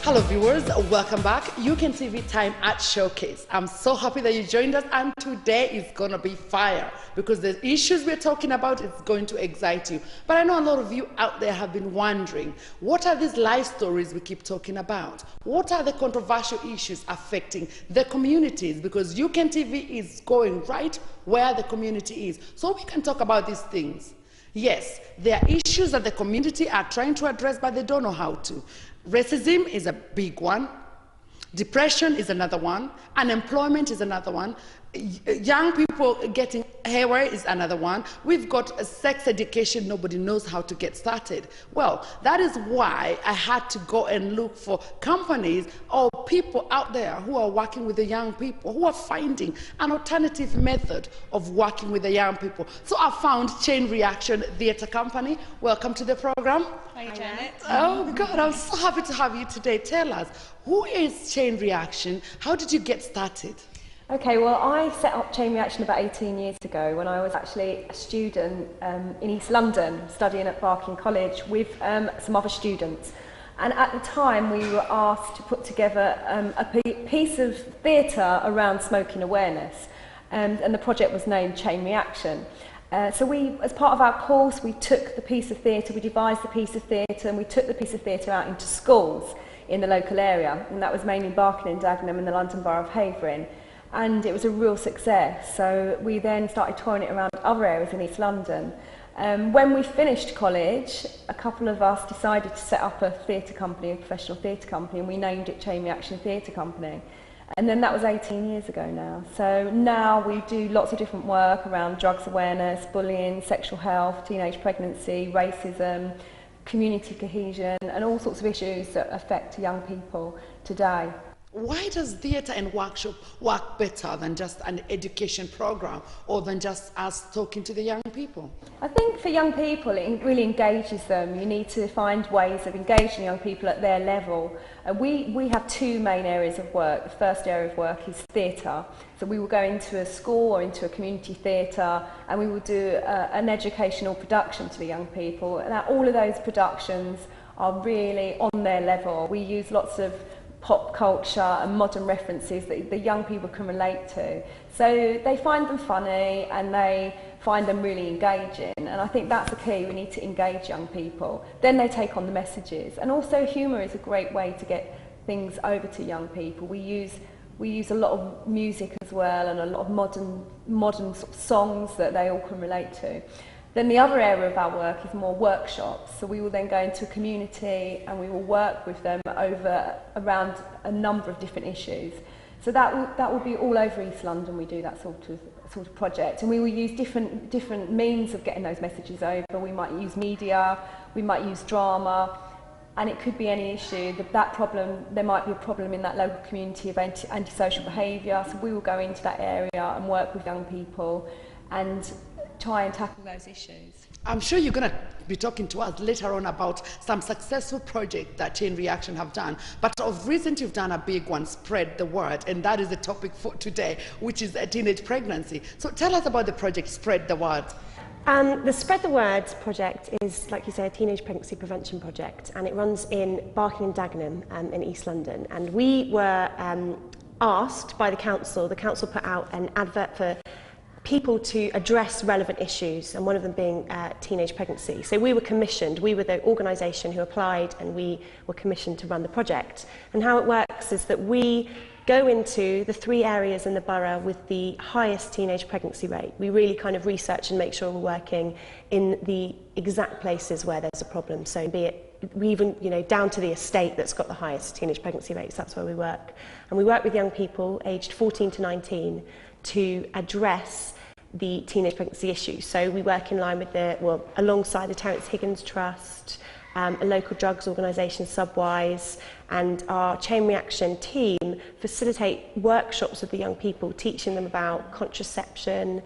Hello viewers, welcome back. UKENTV Time at Showcase. I'm so happy that you joined us, and today is going to be fire because the issues we're talking about is going to excite you. But I know a lot of you out there have been wondering, what are these life stories we keep talking about? What are the controversial issues affecting the communities? Because UKENTV is going right where the community is. So we can talk about these things. Yes, there are issues that the community are trying to address, but they don't know how to. Racism is a big one. Depression is another one. Unemployment is another one. Young people getting haywire is another one. We've got a sex education, nobody knows how to get started. Well, that is why I had to go and look for companies or people out there who are working with the young people, who are finding an alternative method of working with the young people. So I found Chain Reaction Theatre Company. Welcome to the program. Hi, Janet. Oh God, I'm so happy to have you today. Tell us, who is Chain Reaction? How did you get started? Okay, well, I set up Chain Reaction about 18 years ago when I was actually a student in East London, studying at Barking College with some other students. And at the time, we were asked to put together a piece of theatre around smoking awareness. And the project was named Chain Reaction. So we, as part of our course, we took the piece of theatre, we devised the piece of theatre, and we took the piece of theatre out into schools in the local area. And that was mainly Barking and Dagenham in the London Borough of Havering. And it was a real success. So we then started touring it around other areas in East London. When we finished college, a couple of us decided to set up a theatre company, a professional theatre company, and we named it Chain Reaction Theatre Company. And then that was 18 years ago now. So now we do lots of different work around drugs awareness, bullying, sexual health, teenage pregnancy, racism, community cohesion, and all sorts of issues that affect young people today. Why does theatre and workshop work better than just an education program or than just us talking to the young people? I think for young people it really engages them. You need to find ways of engaging young people at their level. We have two main areas of work. The first area of work is theatre. So we will go into a school or into a community theatre and we will do an educational production to the young people. And all of those productions are really on their level. We use lots of pop culture and modern references that the young people can relate to. So they find them funny and they find them really engaging, and I think that's the key. We need to engage young people. Then they take on the messages, and also humour is a great way to get things over to young people. We use a lot of music as well, and a lot of modern sort of songs that they all can relate to. Then the other area of our work is more workshops. So we will then go into a community and we will work with them around a number of different issues. So that will be all over East London. We do that sort of project, and we will use different means of getting those messages over. We might use media, we might use drama, and it could be any issue. That problem, there might be a problem in that local community of antisocial behaviour. So we will go into that area and work with young people and try and tackle those issues. I'm sure you're going to be talking to us later on about some successful project that Chain Reaction have done. But of recent, you've done a big one, Spread the Word, and that is the topic for today, which is a teenage pregnancy. So tell us about the project Spread the Word. The Spread the Word project is, like you say, a teenage pregnancy prevention project, and it runs in Barking and Dagenham in East London. And we were asked by the council put out an advert for people to address relevant issues, and one of them being teenage pregnancy. So we were commissioned, we were the organisation who applied, and we were commissioned to run the project. And how it works is that we go into the 3 areas in the borough with the highest teenage pregnancy rate. We really kind of research and make sure we're working in the exact places where there's a problem. So be it, we even, down to the estate that's got the highest teenage pregnancy rates, that's where we work. And we work with young people aged 14 to 19 to address the teenage pregnancy issue. So we work in line with alongside the Terence Higgins Trust, a local drugs organisation, Subwise, and our Chain Reaction team facilitate workshops with the young people, teaching them about contraception,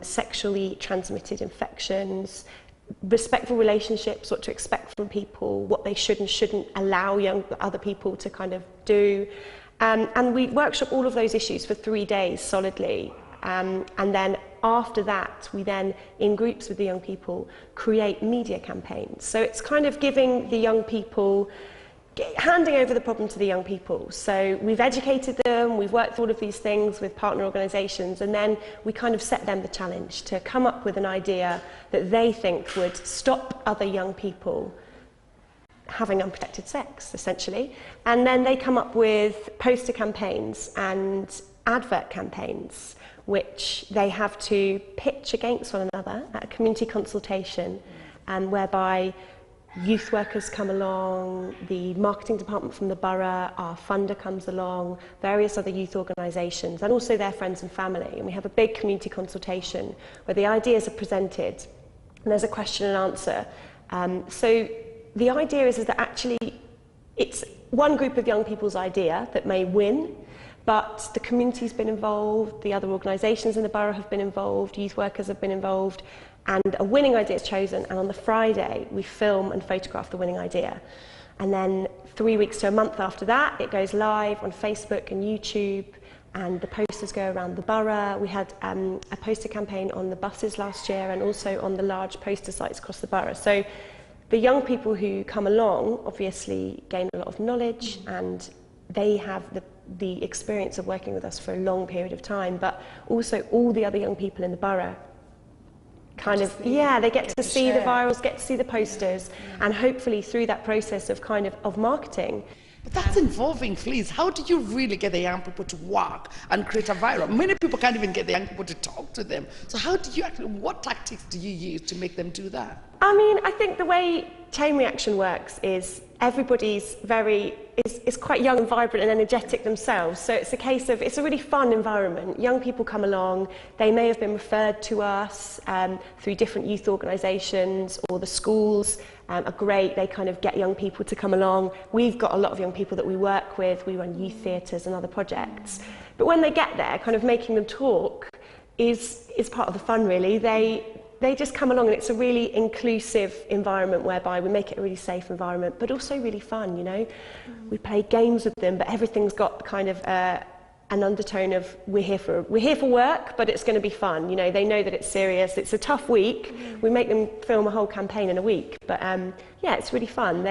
sexually transmitted infections, respectful relationships, what to expect from people, what they should and shouldn't allow other people to kind of do. And we workshop all of those issues for 3 days solidly. And then after that, we then, in groups with the young people, create media campaigns. So it's kind of giving the young people handing over the problem to the young people. So we've educated them, we've worked all of these things with partner organisations, and then we kind of set them the challenge to come up with an idea that they think would stop other young people having unprotected sex, essentially. And then they come up with poster campaigns and advert campaigns, which they have to pitch against one another at a community consultation, and whereby youth workers come along, the marketing department from the borough, our funder comes along, various other youth organisations, and also their friends and family. And we have a big community consultation where the ideas are presented, and there's a question and answer. So the idea is that actually it's one group of young people's idea that may win, but the community's been involved, the other organisations in the borough have been involved, youth workers have been involved, and a winning idea is chosen, and on the Friday we film and photograph the winning idea. And then 3 weeks to a month after that, it goes live on Facebook and YouTube, and the posters go around the borough. We had a poster campaign on the buses last year and also on the large poster sites across the borough. So the young people who come along obviously gain a lot of knowledge, and they have the experience of working with us for a long period of time, but also all the other young people in the borough kind of, they get to see the virals, get to see the posters, and hopefully through that process of of marketing. But that's involving, please. How do you really get the young people to work and create a viral? Many people can't even get the young people to talk to them. So how do you actually, what tactics do you use to make them do that? I mean, I think the way chain reaction works is everybody's is quite young and vibrant and energetic themselves. So it's a case of, it's a really fun environment. Young people come along, they may have been referred to us through different youth organisations, or the schools are great. They kind of get young people to come along. We've got a lot of young people that we work with. We run youth theatres and other projects. But when they get there, kind of making them talk is part of the fun, really. They just come along, and it's a really inclusive environment whereby we make it a really safe environment, but also really fun, you know. We play games with them, but everything's got kind of an undertone of we're here for work, but it's going to be fun. You know, they know that it's serious. It's a tough week. We make them film a whole campaign in a week, but it's really fun.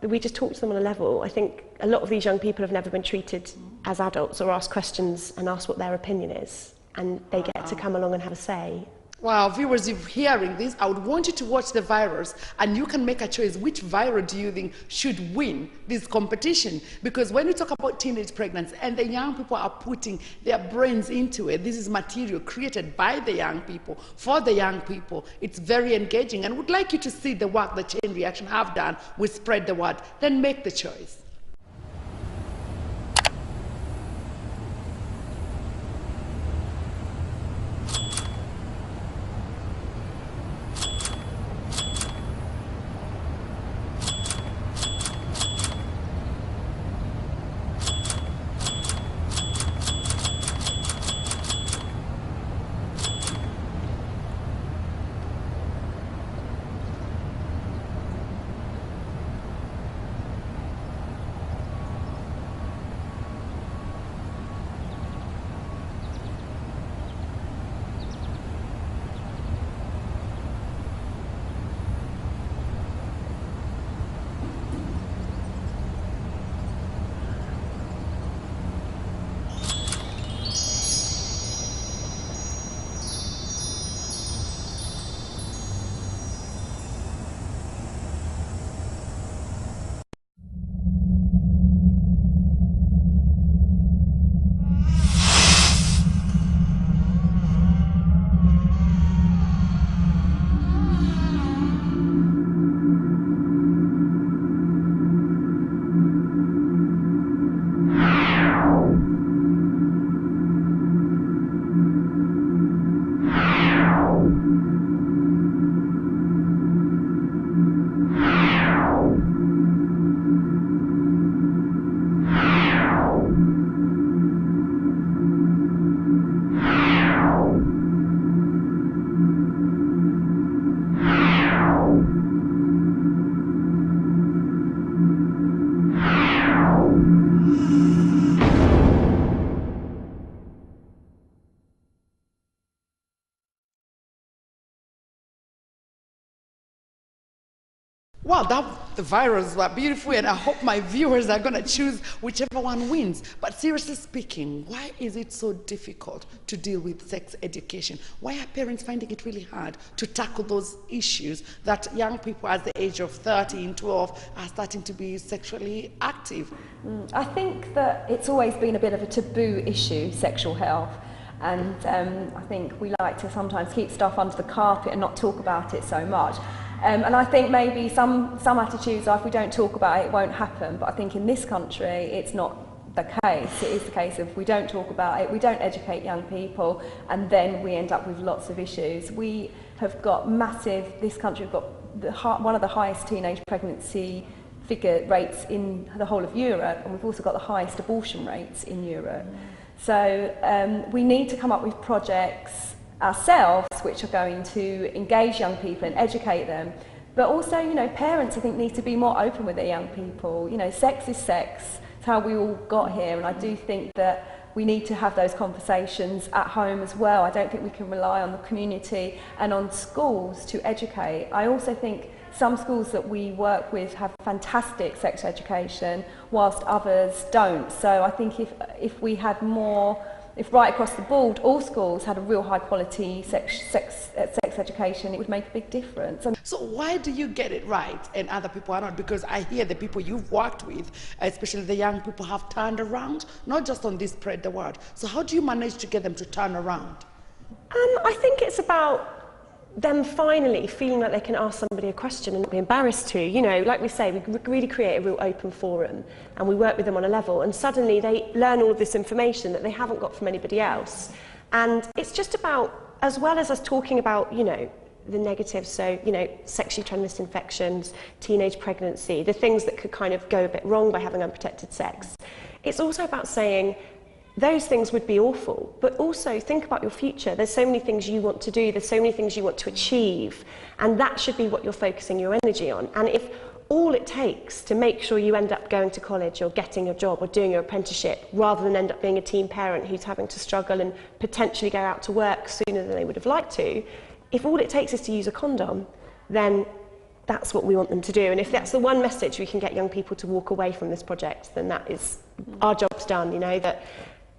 We just talk to them on a level. I think a lot of these young people have never been treated as adults or asked questions and asked what their opinion is, and they get to come along and have a say. Wow, viewers, if hearing this, I would want you to watch the virals, and you can make a choice. Which viral do you think should win this competition? Because when we talk about teenage pregnancy and the young people are putting their brains into it, this is material created by the young people, for the young people. It's very engaging, and would like you to see the work that Chain Reaction have done with Spread the Word. Then make the choice. Wow, the virals were beautiful, and I hope my viewers are going to choose whichever one wins. But seriously speaking, why is it so difficult to deal with sex education? Why are parents finding it really hard to tackle those issues that young people at the age of 13, 12 are starting to be sexually active? I think that it's always been a bit of a taboo issue, sexual health. And I think we like to sometimes keep stuff under the carpet and not talk about it so much. And I think maybe some attitudes are if we don't talk about it, it won't happen. But I think in this country, it's not the case. It is the case of we don't talk about it, we don't educate young people, and then we end up with lots of issues. We have got massive, this country, we've got one of the highest teenage pregnancy figure rates in the whole of Europe, and we've also got the highest abortion rates in Europe. So we need to come up with projects ourselves which are going to engage young people and educate them, but also, you know, parents I think need to be more open with their young people. You know, sex is sex, it's how we all got here, and I do think that we need to have those conversations at home as well. I don't think we can rely on the community and on schools to educate. I also think some schools that we work with have fantastic sex education whilst others don't. So I think if we had more, if right across the board all schools had a real high quality sex education, it would make a big difference. So why do you get it right and other people are not? Because I hear the people you've worked with, especially the young people, have turned around, not just on this Spread the Word. So how do you manage to get them to turn around? I think it's about them finally feeling like they can ask somebody a question and not be embarrassed to. You know, like we say, we really create a real open forum and we work with them on a level, and suddenly they learn all of this information that they haven't got from anybody else. And it's just about, as well as us talking about, you know, the negatives, so, you know, sexually transmitted infections, teenage pregnancy, the things that could kind of go a bit wrong by having unprotected sex. It's also about saying, those things would be awful, but also think about your future. There's so many things you want to do, there's so many things you want to achieve, and that should be what you're focusing your energy on. And if all it takes to make sure you end up going to college or getting a job or doing your apprenticeship, rather than end up being a teen parent who's having to struggle and potentially go out to work sooner than they would have liked to, if all it takes is to use a condom, then that's what we want them to do. And if that's the one message we can get young people to walk away from this project, then that is, our job's done, you know, that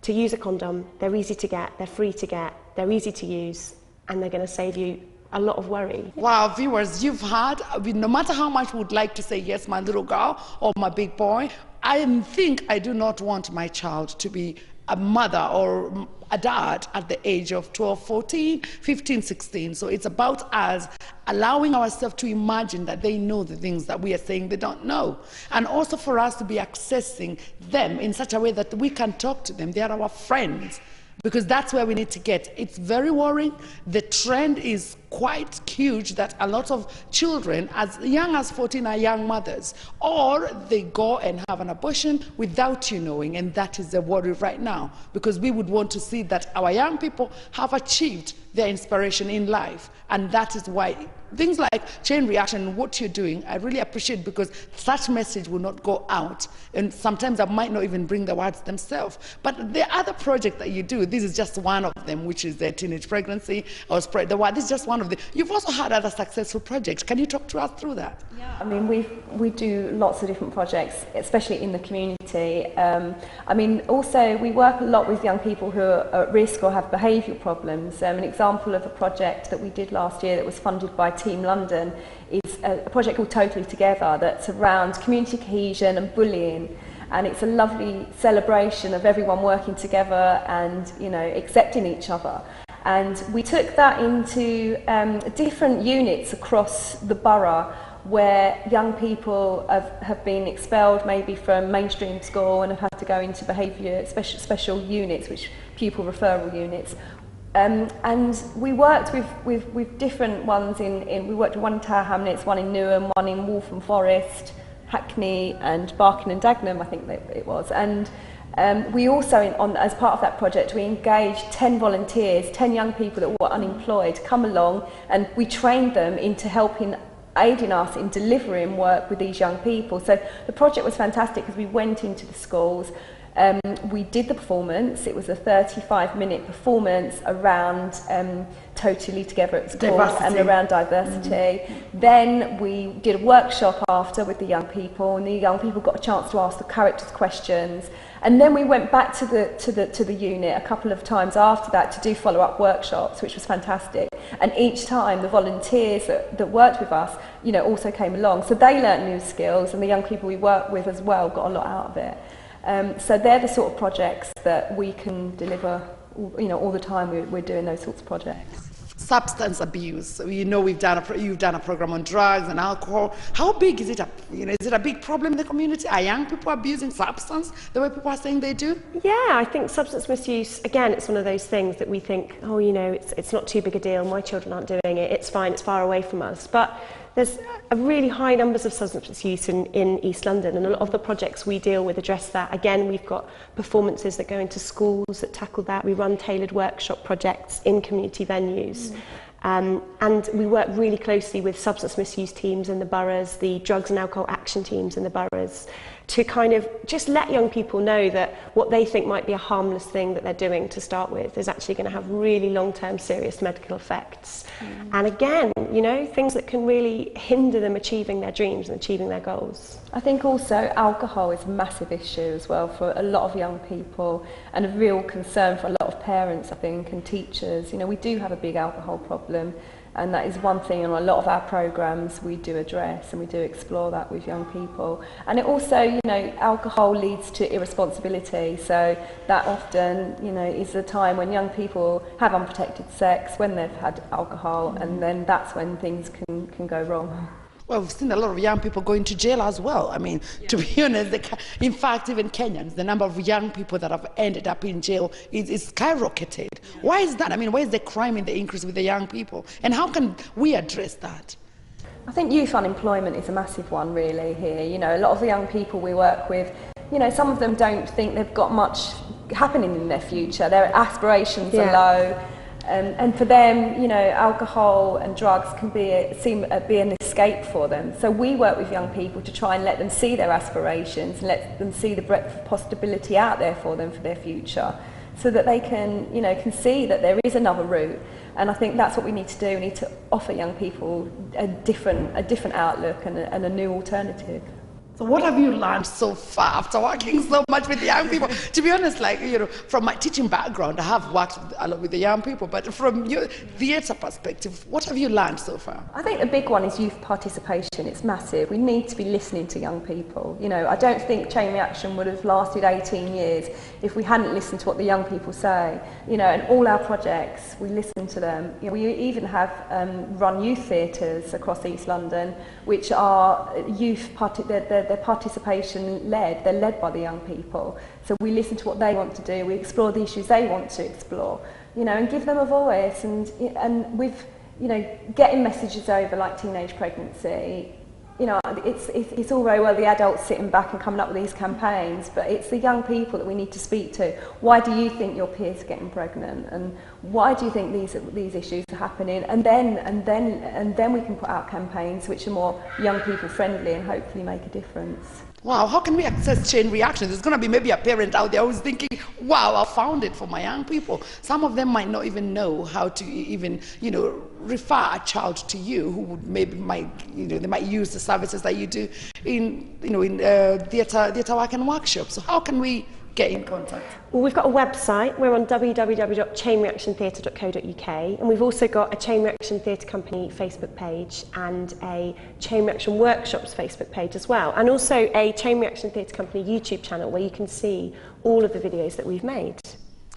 to use a condom, they're easy to get, they're free to get, they're easy to use, and they're going to save you a lot of worry. Wow, viewers, you've heard, no matter how much we would like to say, yes, my little girl or my big boy, I think I do not want my child to be a mother or a dad at the age of 12, 14, 15, 16. So it's about us allowing ourselves to imagine that they know the things that we are saying they don't know. And also for us to be accessing them in such a way that we can talk to them. They are our friends. Because that's where we need to get. It's very worrying. The trend is quite huge that a lot of children as young as 14 are young mothers, or they go and have an abortion without you knowing, and that is the worry right now, because we would want to see that our young people have achieved their inspiration in life. And that is why things like chain reaction, what you're doing, I really appreciate, because such message will not go out, and sometimes I might not even bring the words themselves. But the other project that you do, this is just one of them, which is the teenage pregnancy or Spread the Word. This is just one of them. You've also had other successful projects. Can you talk to us through that? Yeah, I mean, we do lots of different projects, especially in the community. I mean, also we work a lot with young people who are at risk or have behavioural problems. An example of a project that we did last year that was funded by Team London is a project called Totally Together, that's around community cohesion and bullying. And it's a lovely celebration of everyone working together and, you know, accepting each other. And we took that into different units across the borough where young people have been expelled maybe from mainstream school and have had to go into behaviour special units, which pupil referral units. And we worked with different ones we worked with one in Tower Hamlets, one in Newham, one in Waltham Forest, Hackney and Barking and Dagenham, I think that it was. And we also, as part of that project, we engaged 10 volunteers, 10 young people that were unemployed, come along, and we trained them into aiding us in delivering work with these young people. So the project was fantastic because we went into the schools, We did the performance. It was a 35-minute performance around totally together at school and around diversity. Then we did a workshop after with the young people, and the young people got a chance to ask the characters questions. And then we went back to the unit a couple of times after that to do follow-up workshops, which was fantastic. And each time the volunteers that worked with us, you know, also came along. So they learnt new skills, and the young people we worked with as well got a lot out of it. So they're the sort of projects that we can deliver, you know, all the time. We're doing those sorts of projects. Substance abuse. So, you know, you've done a program on drugs and alcohol. How big is it? Is it a big problem in the community? Are young people abusing substance the way people are saying they do? Yeah, I think substance misuse, again, it's one of those things that we think, oh, you know, it's not too big a deal. My children aren't doing it. It's fine. It's far away from us. But there's a really high numbers of substance misuse in East London, and a lot of the projects we deal with address that. Again, we've got performances that go into schools that tackle that. We run tailored workshop projects in community venues. And we work really closely with substance misuse teams in the boroughs, the drugs and alcohol action teams in the boroughs, to kind of just let young people know that what they think might be a harmless thing that they're doing to start with is actually going to have really long-term serious medical effects. And again, you know, things that can really hinder them achieving their dreams and achieving their goals. I think also alcohol is a massive issue as well for a lot of young people, and a real concern for a lot of parents, I think, and teachers. You know, we do have a big alcohol problem, and that is one thing in a lot of our programs we do address, and we do explore that with young people. And it also, you know, alcohol leads to irresponsibility, so that often, you know, is the time when young people have unprotected sex, when they've had alcohol, and then that's when things can go wrong. Well, we've seen a lot of young people going to jail as well. I mean, to be honest, in fact, even Kenyans, the number of young people that have ended up in jail is skyrocketed. Why is that? I mean, why is the crime in the increase with the young people? And how can we address that? I think youth unemployment is a massive one, really, here. You know, a lot of the young people we work with, you know, some of them don't think they've got much happening in their future. Their aspirations are low. And for them, you know, alcohol and drugs can be an escape for them. So we work with young people to try and let them see their aspirations and let them see the breadth of possibility out there for them for their future, so that they can, you know, can see that there is another route. And I think that's what we need to do. We need to offer young people a different outlook and a new alternative. So what have you learned so far after working so much with the young people? To be honest, like, you know, from my teaching background, I have worked a lot with the young people, but from your theatre perspective, what have you learned so far? I think the big one is youth participation. It's massive. We need to be listening to young people. You know, I don't think Chain Reaction would have lasted 18 years if we hadn't listened to what the young people say. You know, and all our projects, we listen to them. You know, we even have run youth theatres across East London, which are youth they're participation led. They're led by the young people. So we listen to what they want to do. We explore the issues they want to explore, you know, and give them a voice. And with, you know, getting messages over like teenage pregnancy, you know, it's all very well the adults sitting back and coming up with these campaigns, but it's the young people that we need to speak to. Why do you think your peers are getting pregnant, and why do you think these issues are happening? And then we can put out campaigns which are more young people friendly and hopefully make a difference. Wow, how can we access Chain Reaction? There's going to be maybe a parent out there who's thinking, wow, I found it for my young people. Some of them might not even know how to even, you know, refer a child to you, who would they might use the services that you do in, you know, in theatre work and workshops. So how can we get in contact? Well, we've got a website. We're on www.chainreactiontheatre.co.uk, and we've also got a Chain Reaction Theatre Company Facebook page and a Chain Reaction Workshops Facebook page as well, and also a Chain Reaction Theatre Company YouTube channel where you can see all of the videos that we've made.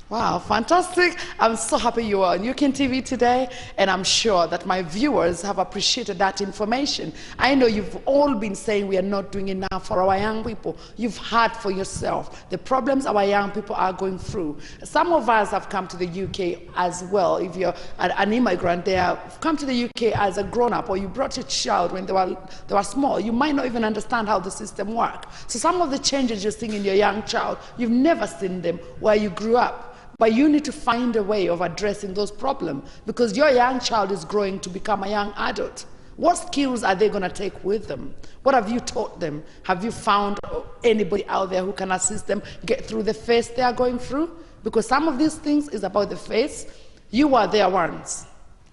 Wow, fantastic. I'm so happy you are on UKENTV today, and I'm sure that my viewers have appreciated that information. I know you've all been saying we are not doing enough for our young people. You've heard for yourself the problems our young people are going through. Some of us have come to the UK as well. If you're an immigrant, they have come to the UK as a grown-up, or you brought your child when they were small. You might not even understand how the system works. So some of the changes you're seeing in your young child, you've never seen them where you grew up. But you need to find a way of addressing those problems, because your young child is growing to become a young adult. What skills are they going to take with them? What have you taught them? Have you found anybody out there who can assist them get through the phase they are going through? Because some of these things is about the phase. You were there once.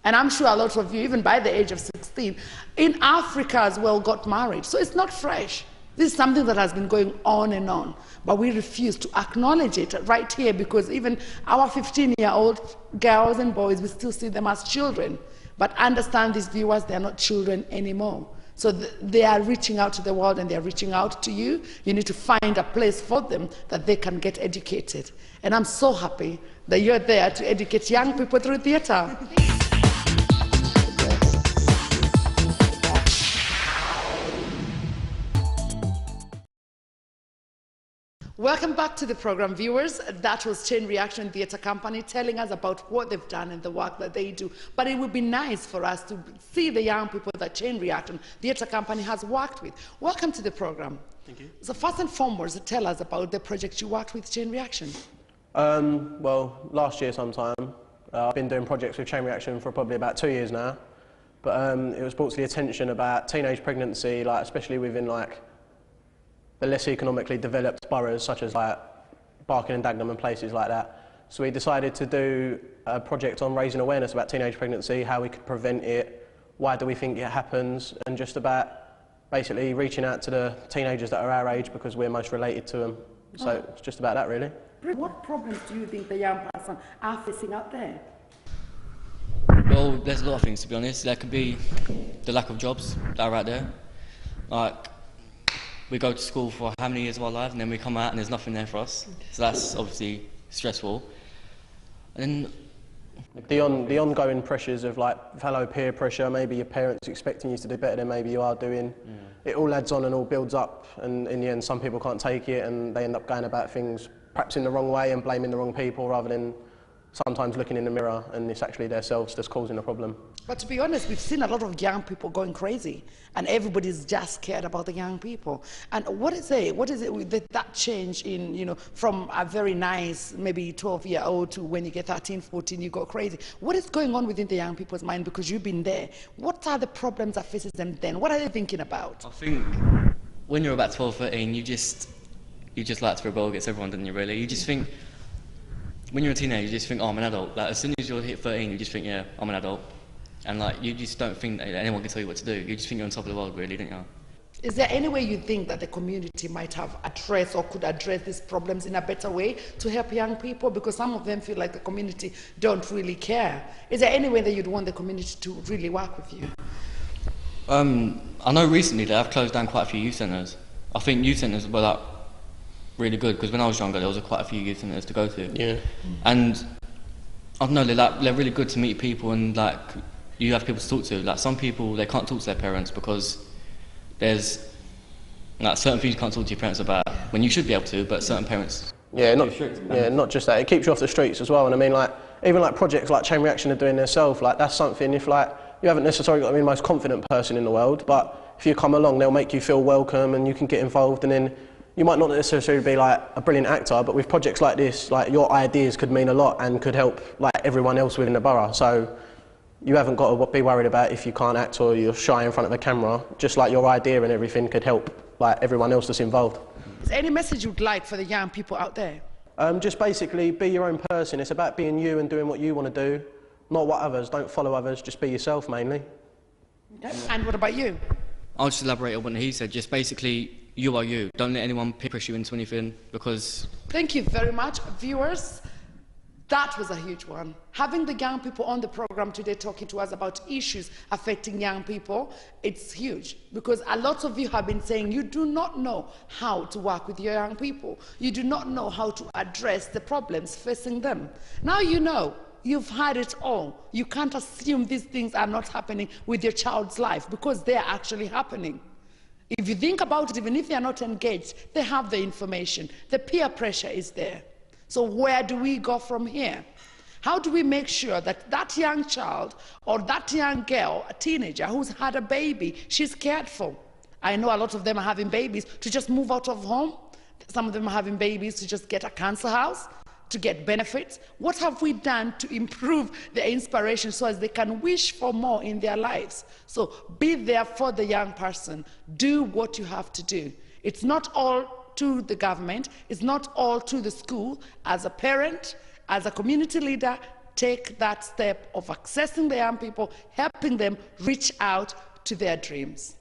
And I'm sure a lot of you, even by the age of 16, in Africa as well, got married. So it's not fresh. This is something that has been going on and on. But we refuse to acknowledge it right here, because even our 15-year-old girls and boys, we still see them as children. But understand, these viewers, they're not children anymore. So they are reaching out to the world, and they're reaching out to you. You need to find a place for them that they can get educated. And I'm so happy that you're there to educate young people through theatre. Welcome back to the program, viewers. That was Chain Reaction Theatre Company telling us about what they've done and the work that they do. But it would be nice for us to see the young people that Chain Reaction Theatre Company has worked with. Welcome to the program. Thank you. So first and foremost, tell us about the project you worked with Chain Reaction. Well, last year sometime. I've been doing projects with Chain Reaction for probably about 2 years now. But it was brought to the attention about teenage pregnancy, like especially within like the less economically developed boroughs, such as like Barking and Dagenham and places like that. So we decided to do a project on raising awareness about teenage pregnancy, how we could prevent it, why do we think it happens, and just about basically reaching out to the teenagers that are our age because we're most related to them. So it's just about that, really. What problems do you think the young person are facing out there? Well, there's a lot of things, to be honest. There could be the lack of jobs that are out there. Like, we go to school for how many years of our lives, and then we come out and there's nothing there for us. So that's obviously stressful. And then the ongoing pressures of like fellow peer pressure, maybe your parents expecting you to do better than maybe you are doing. It all adds on and all builds up, and in the end some people can't take it and they end up going about things perhaps in the wrong way and blaming the wrong people rather than sometimes looking in the mirror and it's actually themselves that's causing the problem. But to be honest, we've seen a lot of young people going crazy, and everybody's just scared about the young people. And what is it with that change in, you know, from a very nice, maybe 12-year-old to when you get 13, 14, you go crazy? What is going on within the young people's mind, because you've been there? What are the problems that faces them then? What are they thinking about? I think when you're about 12, 13, you just like to rebel against everyone, don't you, really? You just think, when you're a teenager, you just think, oh, I'm an adult. Like, as soon as you hit 13, you just think, yeah, I'm an adult. And like, you just don't think that anyone can tell you what to do. You just think you're on top of the world, really, don't you? Is there any way you think that the community might have addressed or could address these problems in a better way to help young people? Because some of them feel like the community don't really care. Is there any way that you'd want the community to really work with you? I know recently they have closed down quite a few youth centres. I think youth centres were like really good, because when I was younger there was quite a few youth centres to go to. Yeah. And I don't know, they're really good to meet people, and like you have people to talk to. Like some people, they can't talk to their parents because there's like certain things you can't talk to your parents about when you should be able to, but certain parents. Yeah, not just that. It keeps you off the streets as well. And I mean, like even like projects like Chain Reaction are doing themselves. Like that's something. If like you haven't necessarily got to be the most confident person in the world, but if you come along, they'll make you feel welcome and you can get involved. And then you might not necessarily be like a brilliant actor, but with projects like this, like your ideas could mean a lot and could help like everyone else within the borough. So you haven't got to be worried about if you can't act or you're shy in front of a camera. Just like your idea and everything could help like everyone else that's involved. Is there any message you'd like for the young people out there? Just basically be your own person. It's about being you and doing what you want to do, not what others. Don't follow others, just be yourself mainly. Okay. And what about you? I'll just elaborate on what he said. Just basically, you are you. Don't let anyone push you into anything, because... Thank you very much, viewers. That was a huge one. Having the young people on the program today talking to us about issues affecting young people, it's huge, because a lot of you have been saying you do not know how to work with your young people. You do not know how to address the problems facing them. Now you know. You've had it all. You can't assume these things are not happening with your child's life, because they are actually happening. If you think about it, even if they are not engaged, they have the information. The peer pressure is there. So where do we go from here? How do we make sure that that young child or that young girl, a teenager who's had a baby, she's cared for? I know a lot of them are having babies to just move out of home. Some of them are having babies to just get a cancer house. to get benefits? What have we done to improve their inspiration so as they can wish for more in their lives? So be there for the young person. Do what you have to do. It's not all to the government. It's not all to the school. As a parent, as a community leader, take that step of accessing the young people, helping them reach out to their dreams.